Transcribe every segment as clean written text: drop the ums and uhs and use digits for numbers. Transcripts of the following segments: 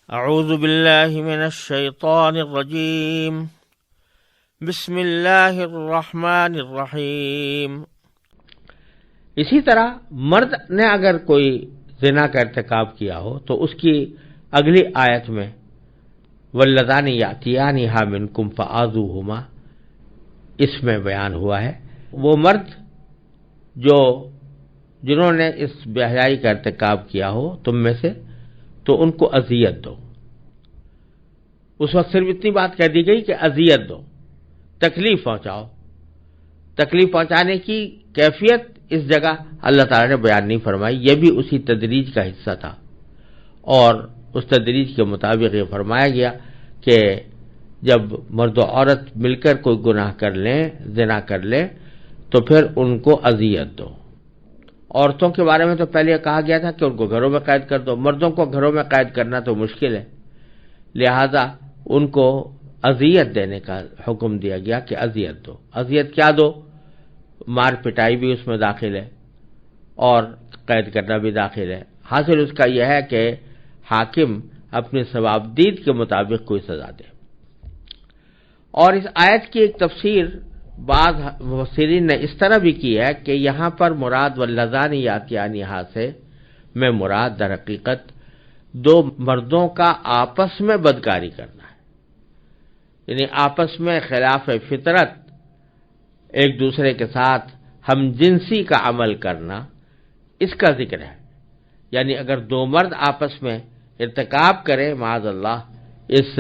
اعوذ باللہ من الشیطان الرجیم بسم اللہ الرحمن الرحیم۔ اسی طرح مرد نے اگر کوئی زنا کا ارتکاب کیا ہو تو اس کی اگلی آیت میں واللذان یأتیانہا منکم فآذوہما اس میں بیان ہوا ہے وہ مرد جنہوں نے اس بے حیائی کا ارتکاب کیا ہو تم میں سے تو ان کو اذیت دو۔ اس وقت صرف اتنی بات کہہ دی گئی کہ اذیت دو، تکلیف پہنچاؤ۔ تکلیف پہنچانے کی کیفیت اس جگہ اللہ تعالیٰ نے بیان نہیں فرمائی، یہ بھی اسی تدریج کا حصہ تھا، اور اس تدریج کے مطابق یہ فرمایا گیا کہ جب مرد و عورت مل کر کوئی گناہ کر لیں، زنا کر لیں، تو پھر ان کو اذیت دو۔ عورتوں کے بارے میں تو پہلے کہا گیا تھا کہ ان کو گھروں میں قید کر دو، مردوں کو گھروں میں قید کرنا تو مشکل ہے، لہذا ان کو اذیت دینے کا حکم دیا گیا کہ اذیت دو۔ اذیت کیا دو؟ مار پٹائی بھی اس میں داخل ہے اور قید کرنا بھی داخل ہے۔ حاصل اس کا یہ ہے کہ حاکم اپنے ثوابدید کے مطابق کوئی سزا دے۔ اور اس آیت کی ایک تفسیر بعض مفسرین نے اس طرح بھی کی ہے کہ یہاں پر مراد واللذان یأتیانہا سے میں مراد در حقیقت دو مردوں کا آپس میں بدکاری کرنا ہے، یعنی آپس میں خلاف فطرت ایک دوسرے کے ساتھ ہم جنسی کا عمل کرنا، اس کا ذکر ہے۔ یعنی اگر دو مرد آپس میں ارتکاب کریں معاذ اللہ اس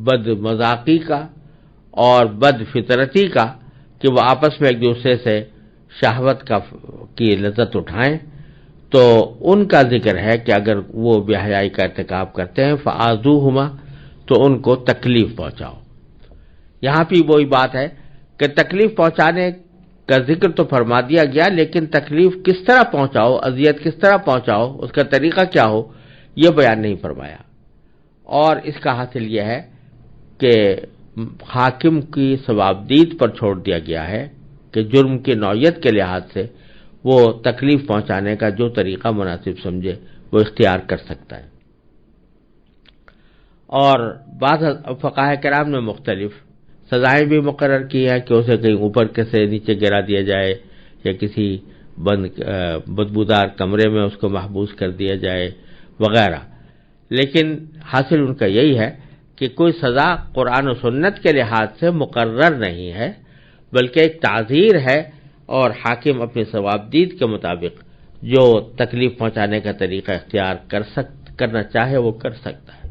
بد مذاقی کا اور بد فطرتی کا کہ وہ آپس میں ایک دوسرے سے شہوت کی لذت اٹھائیں، تو ان کا ذکر ہے کہ اگر وہ بے حیائی کا ارتکاب کرتے ہیں فآذوہما تو ان کو تکلیف پہنچاؤ۔ یہاں بھی وہی بات ہے کہ تکلیف پہنچانے کا ذکر تو فرما دیا گیا، لیکن تکلیف کس طرح پہنچاؤ، اذیت کس طرح پہنچاؤ، اس کا طریقہ کیا ہو، یہ بیان نہیں فرمایا۔ اور اس کا حاصل یہ ہے کہ حاکم کی ثوابدید پر چھوڑ دیا گیا ہے کہ جرم کی نوعیت کے لحاظ سے وہ تکلیف پہنچانے کا جو طریقہ مناسب سمجھے وہ اختیار کر سکتا ہے۔ اور بعض فقہاء کرام نے مختلف سزائیں بھی مقرر کی ہیں کہ اسے کہیں اوپر کے سے نیچے گرا دیا جائے یا کسی بدبودار کمرے میں اس کو محبوس کر دیا جائے وغیرہ، لیکن حاصل ان کا یہی ہے کہ کوئی سزا قرآن و سنت کے لحاظ سے مقرر نہیں ہے، بلکہ ایک تعزیر ہے، اور حاکم اپنی ثوابدید کے مطابق جو تکلیف پہنچانے کا طریقہ اختیار کرنا چاہے وہ کر سکتا ہے۔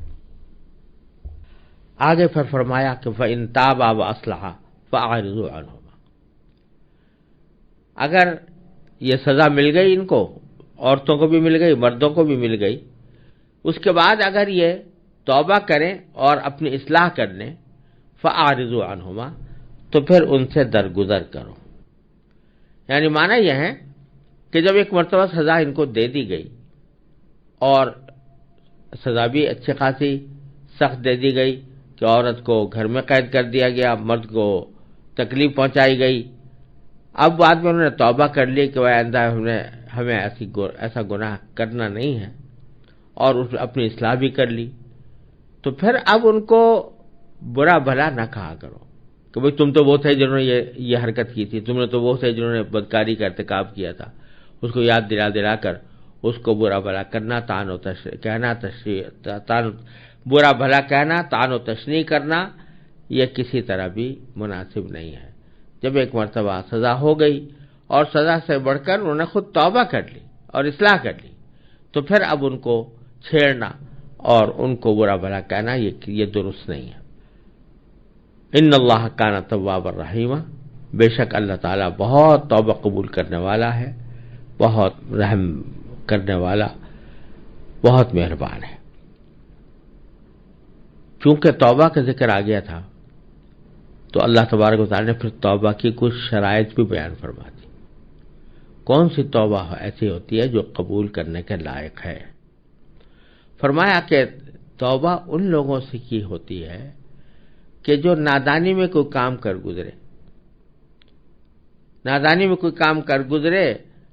آگے پھر فرمایا کہ فَإِن تَابَا وَأَصْلَحَا فَأَعْرِضُوا عَنْهُمَا۔ اگر یہ سزا مل گئی ان کو، عورتوں کو بھی مل گئی مردوں کو بھی مل گئی، اس کے بعد اگر یہ توبہ کریں اور اپنی اصلاح کر لیں فَأَعْرِضُوا عَنْهُمَا تو پھر ان سے درگزر کرو۔ یعنی معنی یہ ہے کہ جب ایک مرتبہ سزا ان کو دے دی گئی اور سزا بھی اچھی خاصی سخت دے دی گئی کہ عورت کو گھر میں قید کر دیا گیا، مرد کو تکلیف پہنچائی گئی، اب بعد میں انہوں نے توبہ کر لی کہ آئندہ ہمیں ایسا گناہ کرنا نہیں ہے، اور اپنی اصلاح بھی کر لی، تو پھر اب ان کو برا بھلا نہ کہا کرو کہ بھئی تم تو وہ تھے جنہوں نے یہ حرکت کی تھی، تم نے تو وہ تھے جنہوں نے بدکاری کا ارتکاب کیا تھا، اس کو یاد دلا کر اس کو برا بھلا کرنا، برا بھلا کہنا، طعن و تشنیع کرنا، یہ کسی طرح بھی مناسب نہیں ہے۔ جب ایک مرتبہ سزا ہو گئی اور سزا سے بڑھ کر انہوں نے خود توبہ کر لی اور اصلاح کر لی، تو پھر اب ان کو چھیڑنا اور ان کو برا بھلا کہنا یہ درست نہیں ہے۔ ان اللہ کان توابا رحیما، بے شک اللہ تعالیٰ بہت توبہ قبول کرنے والا ہے، بہت رحم کرنے والا، بہت مہربان ہے۔ چونکہ توبہ کا ذکر آ گیا تھا تو اللہ تبارک و تعالیٰ نے پھر توبہ کی کچھ شرائط بھی بیان فرما دی۔ کون سی توبہ ایسی ہوتی ہے جو قبول کرنے کے لائق ہے؟ فرمایا کہ توبہ ان لوگوں سے کی ہوتی ہے کہ جو نادانی میں کوئی کام کر گزرے، نادانی میں کوئی کام کر گزرے،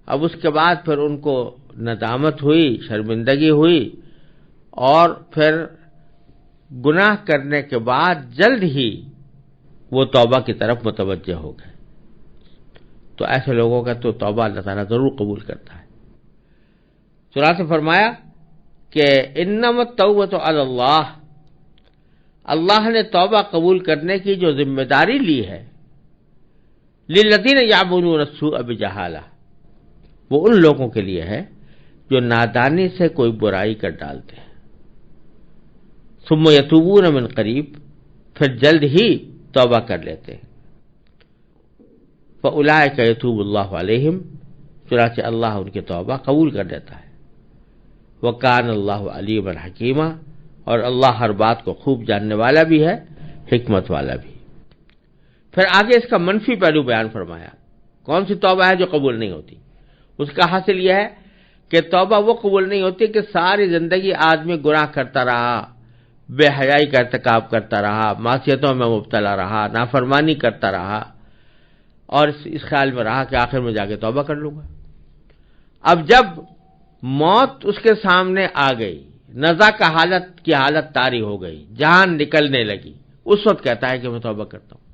اب اس کے بعد پھر ان کو ندامت ہوئی، شرمندگی ہوئی، اور پھر گناہ کرنے کے بعد جلد ہی وہ توبہ کی طرف متوجہ ہو گئے، تو ایسے لوگوں کا تو توبہ اللہ تعالیٰ ضرور قبول کرتا ہے۔ چنانچہ فرمایا کہ انما التوبۃ علی اللہ، اللہ نے توبہ قبول کرنے کی جو ذمہ داری لی ہے، للذین یعملون السوء بجہالہ، وہ ان لوگوں کے لیے ہے جو نادانی سے کوئی برائی کر ڈالتے ہیں، ثم یتوبون من قریب، پھر جلد ہی توبہ کر لیتے ہیں، فاولئک یتوب اللہ علیہم، چنانچہ اللہ ان کی توبہ قبول کر لیتا ہے، وکان اللہ علیما حکیما، اور اللہ ہر بات کو خوب جاننے والا بھی ہے، حکمت والا بھی۔ پھر آگے اس کا منفی پہلو بیان فرمایا، کون سی توبہ ہے جو قبول نہیں ہوتی؟ اس کا حاصل یہ ہے کہ توبہ وہ قبول نہیں ہوتی کہ ساری زندگی آدمی گناہ کرتا رہا، بے حیائی کا ارتکاب کرتا رہا، معصیتوں میں مبتلا رہا، نافرمانی کرتا رہا، اور اس خیال میں رہا کہ آخر میں جا کے توبہ کر لوں گا۔ اب جب موت اس کے سامنے آ گئی، نزع کی حالت طاری ہو گئی، جان نکلنے لگی، اس وقت کہتا ہے کہ میں توبہ کرتا ہوں۔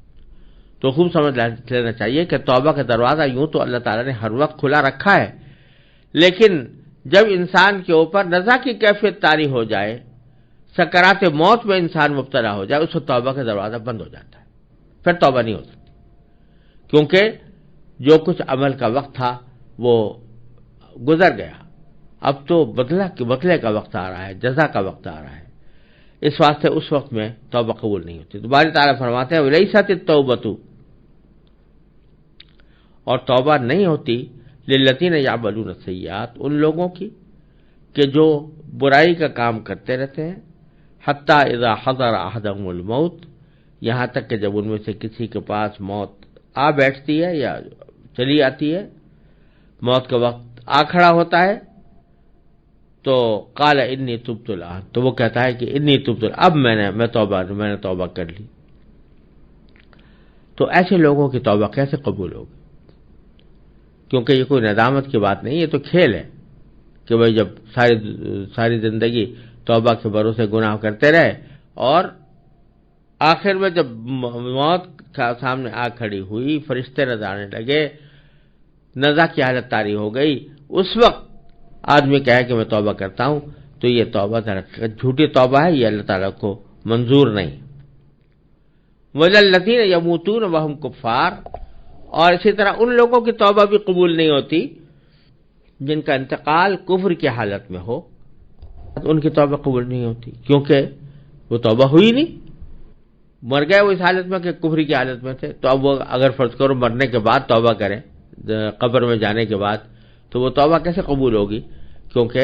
تو خوب سمجھ لینا چاہیے کہ توبہ کا دروازہ یوں تو اللہ تعالیٰ نے ہر وقت کھلا رکھا ہے، لیکن جب انسان کے اوپر نزع کی کیفیت طاری ہو جائے، سکرات موت میں انسان مبتلا ہو جائے، اس وقت توبہ کا دروازہ بند ہو جاتا ہے، پھر توبہ نہیں ہو سکتی، کیونکہ جو کچھ عمل کا وقت تھا وہ گزر گیا، اب تو بدلے کا وقت آ رہا ہے، جزا کا وقت آ رہا ہے، اس واسطے اس وقت میں توبہ قبول نہیں ہوتی۔ تو باری تعالیٰ فرماتے ہیں وَلَيْسَتِ التَّوْبَةُ، اور توبہ نہیں ہوتی لِلَّذِينَ يَعْمَلُونَ السَّيِّئَاتِ، ان لوگوں کی کہ جو برائی کا کام کرتے رہتے ہیں، حَتَّى إِذَا حَضَرَ أَحَدَهُمُ الْمَوْتُ، یہاں تک کہ جب ان میں سے کسی کے پاس موت آ بیٹھتی ہے یا چلی آتی ہے، موت کا وقت آ کھڑا ہوتا ہے، تو قال انی تبت الآن، تو وہ کہتا ہے کہ انی تبت الآن، اب میں نے توبہ کر لی۔ تو ایسے لوگوں کی توبہ کیسے قبول ہوگی؟ کیونکہ یہ کوئی ندامت کی بات نہیں، یہ تو کھیل ہے کہ بھئی جب ساری زندگی توبہ کے بھروسے گناہ کرتے رہے، اور آخر میں جب موت سامنے آ کھڑی ہوئی، فرشتے نظر آنے لگے، نزع کی حالت طاری ہو گئی، اس وقت آدمی کہے کہ میں توبہ کرتا ہوں، تو یہ توبہ جھوٹی توبہ ہے، یہ اللہ تعالیٰ کو منظور نہیں۔ وَالَّذِينَ يَمُوتُونَ وَهُمْ كُفَّارٌ، اور اسی طرح ان لوگوں کی توبہ بھی قبول نہیں ہوتی جن کا انتقال کفر کی حالت میں ہو، ان کی توبہ قبول نہیں ہوتی، کیونکہ وہ توبہ ہوئی نہیں، مر گئے وہ اس حالت میں کہ کفر کی حالت میں تھے۔ تو اب وہ اگر فرض کرو مرنے کے بعد توبہ کریں، قبر میں جانے کے بعد، تو وہ توبہ کیسے قبول ہوگی؟ کیونکہ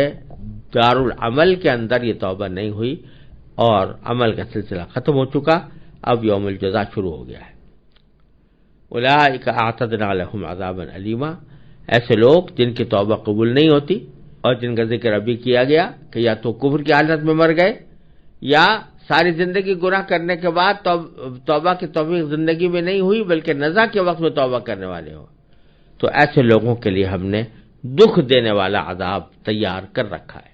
دارالعمل کے اندر یہ توبہ نہیں ہوئی اور عمل کا سلسلہ ختم ہو چکا، اب یوم الجزا شروع ہو گیا ہے۔ اولئک اعتدنا لهم عذابا الیما، ایسے لوگ جن کی توبہ قبول نہیں ہوتی، اور جن کا ذکر ابھی کیا گیا کہ یا تو کفر کی حالت میں مر گئے، یا ساری زندگی گناہ کرنے کے بعد توبہ کی توفیق زندگی میں نہیں ہوئی بلکہ نزع کے وقت میں توبہ کرنے والے ہو، تو ایسے لوگوں کے لیے ہم نے دکھ دینے والا عذاب تیار کر رکھا ہے۔